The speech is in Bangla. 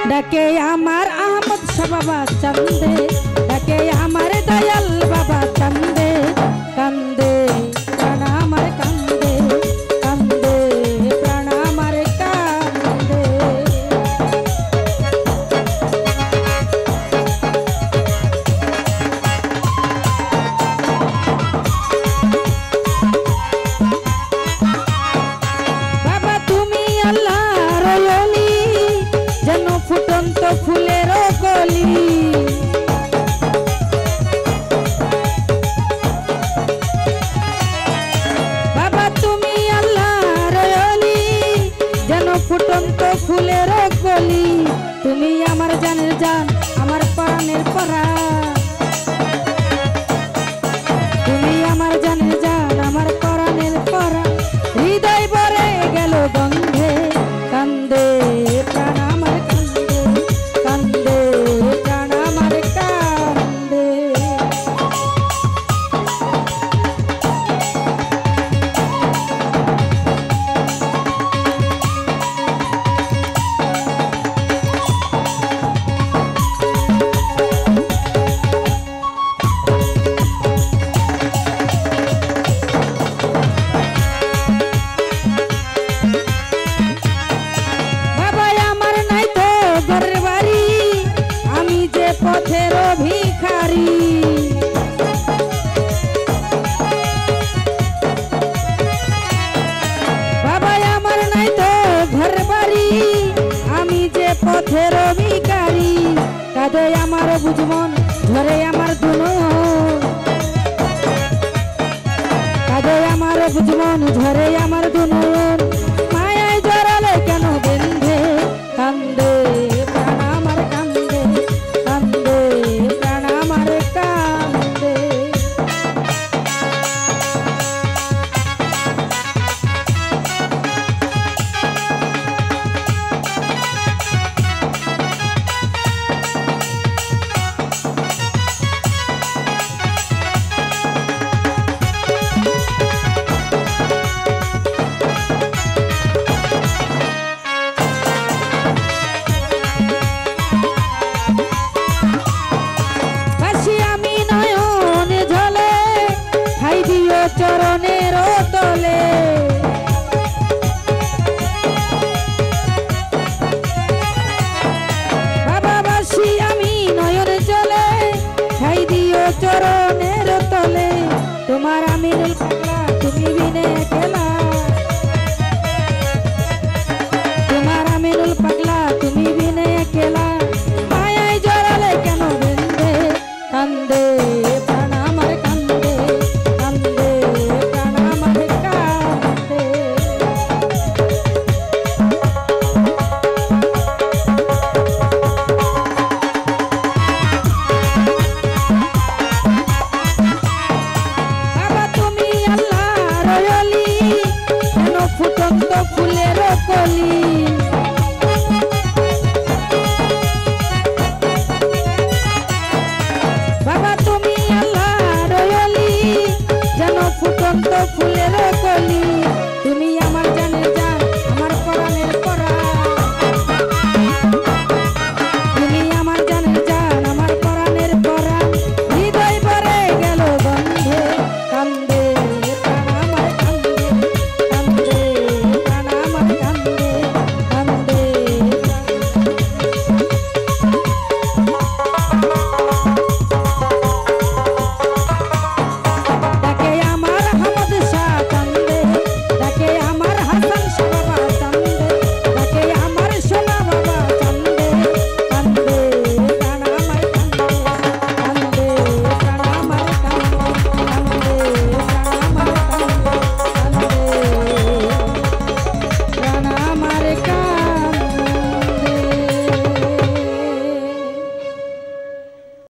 ডাকে আমার আহমদ শাহ বাবা চান্দে, ডাকে আমার দয়াল বাবা চান্দে, কান্দে প্রাণ আমার কান্দে, কান্দে প্রাণ আমার কান্দে। বাবা তুমি আল্লাহর ওলি, যেন ফুটন্ত ফুলের কলি। বাবা তুমি আল্লাহর ওলি, যেন ফুটন্ত ফুলের কলি। তুমি আমার জানের জান, আমার পরাণের পরাণ। তুমি আমার জানের জান, আমার পরাণের পরাণ। হৃদয় ভরে গেল গন্ধে, কান্দে প্রাণ আমার কান্দে, কান্দে প্রাণ আমার কান্দে। পথের ভিখারি, বাবা আমার নাই তো ঘর বাড়ি, আমি যে পথের ভিখারি। কাঁদে আমার বুঝমন, ঝরে আমার দুনয়ন, কাঁদে আমার বুঝমন, ঝরে আমার দুনয়ন। মায়ায় জড়ালে কেন বেঁধে, কান্দে প্রাণ আমার কান্দে, কান্দে প্রাণ আমার কান্দে। চরণের তলে বাবা বাসি আমি নয়ন জলে, খাই দিও চরণের তলে। তোমার